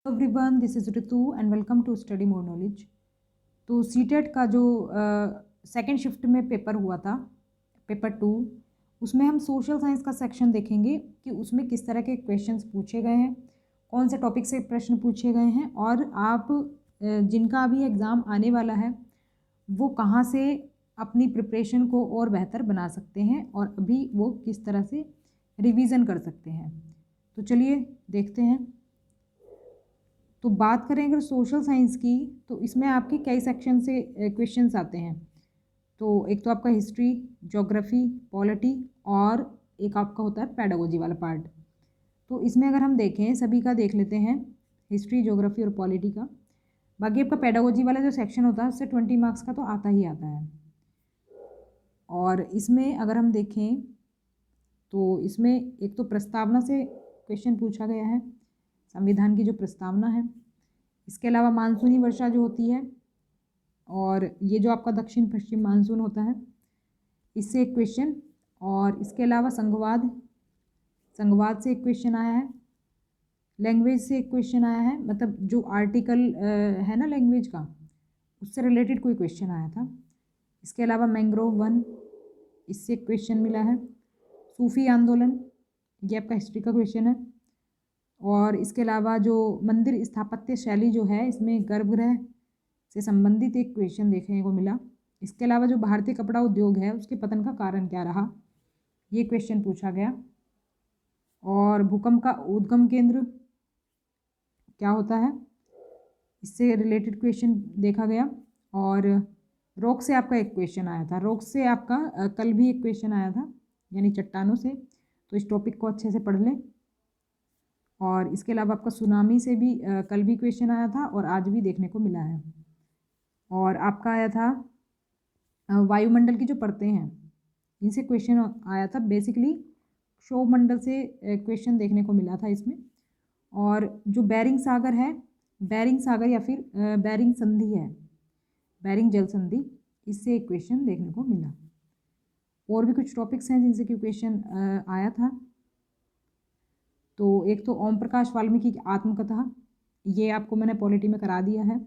Everyone, this is Ritu and welcome to study more knowledge. तो CTET का जो second shift में पेपर हुआ था, पेपर 2, उसमें हम सोशल साइंस का सेक्शन देखेंगे कि उसमें किस तरह के क्वेश्चंस पूछे गए हैं, कौन से टॉपिक से प्रश्न पूछे गए हैं और आप जिनका अभी एग्ज़ाम आने वाला है वो कहाँ से अपनी प्रिपरेशन को और बेहतर बना सकते हैं और अभी वो किस तरह से रिवीजन कर सकते हैं। तो चलिए देखते हैं। तो बात करें अगर सोशल साइंस की, तो इसमें आपके कई सेक्शन से क्वेश्चंस आते हैं। तो एक तो आपका हिस्ट्री, ज्योग्राफी, पॉलिटी और एक आपका होता है पेडागोजी वाला पार्ट। तो इसमें अगर हम देखें, सभी का देख लेते हैं, हिस्ट्री, ज्योग्राफी और पॉलिटी का। बाकी आपका पेडागोजी वाला जो सेक्शन होता है उससे 20 मार्क्स का तो आता ही आता है। और इसमें अगर हम देखें तो इसमें एक तो प्रस्तावना से क्वेश्चन पूछा गया है, संविधान की जो प्रस्तावना है। इसके अलावा मानसूनी वर्षा जो होती है और ये जो आपका दक्षिण पश्चिम मानसून होता है, इससे एक क्वेश्चन। और इसके अलावा संघवाद से एक क्वेश्चन आया है। लैंग्वेज से एक क्वेश्चन आया है, मतलब जो आर्टिकल है ना लैंग्वेज का, उससे रिलेटेड कोई क्वेश्चन आया था। इसके अलावा मैंग्रोव वन, इससे एक क्वेश्चन मिला है। सूफी आंदोलन, ये आपका हिस्ट्री का क्वेश्चन है। और इसके अलावा जो मंदिर स्थापत्य शैली जो है, इसमें गर्भगृह से संबंधित एक क्वेश्चन देखने को मिला। इसके अलावा जो भारतीय कपड़ा उद्योग है उसके पतन का कारण क्या रहा, ये क्वेश्चन पूछा गया। और भूकंप का उद्गम केंद्र क्या होता है, इससे रिलेटेड क्वेश्चन देखा गया। और रॉक से आपका एक क्वेश्चन आया था। रॉक से आपका कल भी एक क्वेश्चन आया था, यानी चट्टानों से। तो इस टॉपिक को अच्छे से पढ़ लें। और इसके अलावा आपका सुनामी से भी कल भी क्वेश्चन आया था और आज भी देखने को मिला है। और आपका आया था वायुमंडल की जो परतें हैं, इनसे क्वेश्चन आया था। बेसिकली क्षोभमंडल से क्वेश्चन देखने को मिला था इसमें। और जो बेरिंग सागर है, बेरिंग सागर या फिर बेरिंग संधि है, बेरिंग जल संधि, इससे एक क्वेश्चन देखने को मिला। और भी कुछ टॉपिक्स हैं जिनसे कि क्वेश्चन आया था। तो एक तो ओम प्रकाश वाल्मीकि की आत्मकथा, ये आपको मैंने पॉलिटी में करा दिया है।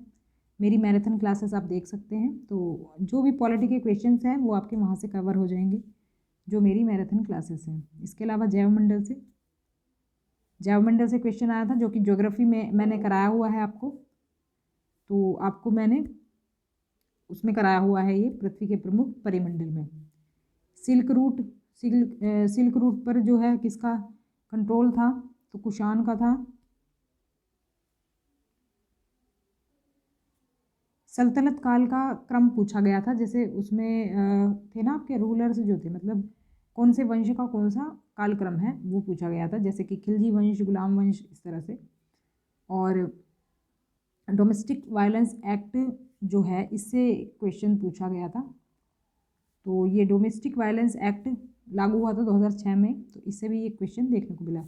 मेरी मैराथन क्लासेस आप देख सकते हैं। तो जो भी पॉलिटी के क्वेश्चंस हैं वो आपके वहाँ से कवर हो जाएंगे, जो मेरी मैराथन क्लासेस हैं। इसके अलावा जैवमंडल से क्वेश्चन आया था, जो कि ज्योग्राफी में मैंने कराया हुआ है आपको। तो आपको मैंने उसमें कराया हुआ है ये पृथ्वी के प्रमुख परिमंडल में। सिल्क रूट पर जो है किसका कंट्रोल था, तो कुषाण का था। सल्तनत काल का क्रम पूछा गया था, जैसे उसमें थे ना आपके रूलर्स जो थे, मतलब कौन से वंश का कौन सा कालक्रम है वो पूछा गया था, जैसे कि खिलजी वंश, गुलाम वंश, इस तरह से। और डोमेस्टिक वायलेंस एक्ट जो है, इससे क्वेश्चन पूछा गया था। तो ये डोमेस्टिक वायलेंस एक्ट लागू हुआ था 2006 में, तो इससे भी ये क्वेश्चन देखने को मिला।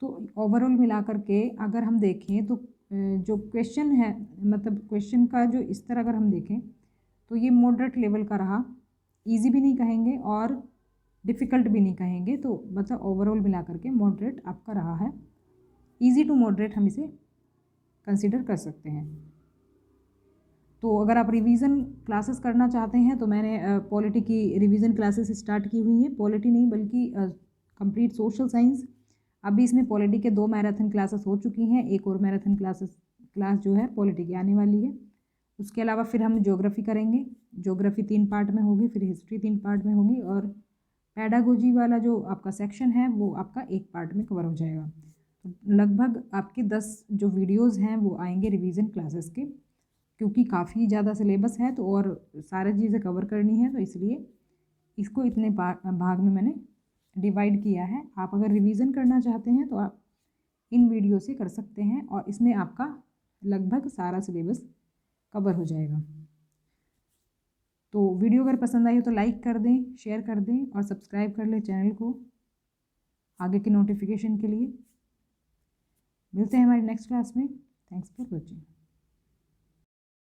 तो ओवरऑल मिला करके अगर हम देखें तो जो क्वेश्चन है, मतलब क्वेश्चन का जो स्तर अगर हम देखें तो ये मॉडरेट लेवल का रहा। इजी भी नहीं कहेंगे और डिफ़िकल्ट भी नहीं कहेंगे, तो मतलब ओवरऑल मिला करके मॉडरेट आपका रहा है। इजी टू मॉडरेट हम इसे कंसिडर कर सकते हैं। तो अगर आप रिवीजन क्लासेस करना चाहते हैं तो मैंने पॉलिटी की रिवीजन क्लासेस स्टार्ट की हुई हैं। पॉलिटी नहीं बल्कि कंप्लीट सोशल साइंस। अभी इसमें पॉलिटी के 2 मैराथन क्लासेस हो चुकी हैं, एक और मैराथन क्लास जो है पॉलिटी की आने वाली है। उसके अलावा फिर हम ज्योग्राफी करेंगे। ज्योग्राफी 3 पार्ट में होगी, फिर हिस्ट्री 3 पार्ट में होगी और पेडागोजी वाला जो आपका सेक्शन है वो आपका 1 पार्ट में कवर हो जाएगा। तो लगभग आपके 10 जो वीडियोज़ हैं वो आएंगे रिवीजन क्लासेस के, क्योंकि काफ़ी ज़्यादा सिलेबस है तो और सारी चीज़ें कवर करनी है, तो इसलिए इसको इतने भाग में मैंने डिवाइड किया है। आप अगर रिवीजन करना चाहते हैं तो आप इन वीडियो से कर सकते हैं और इसमें आपका लगभग सारा सिलेबस कवर हो जाएगा। तो वीडियो अगर पसंद आई हो तो लाइक कर दें, शेयर कर दें और सब्सक्राइब कर लें चैनल को आगे के नोटिफिकेशन के लिए। मिलते हैं हमारी नेक्स्ट क्लास में। Thanks for watching.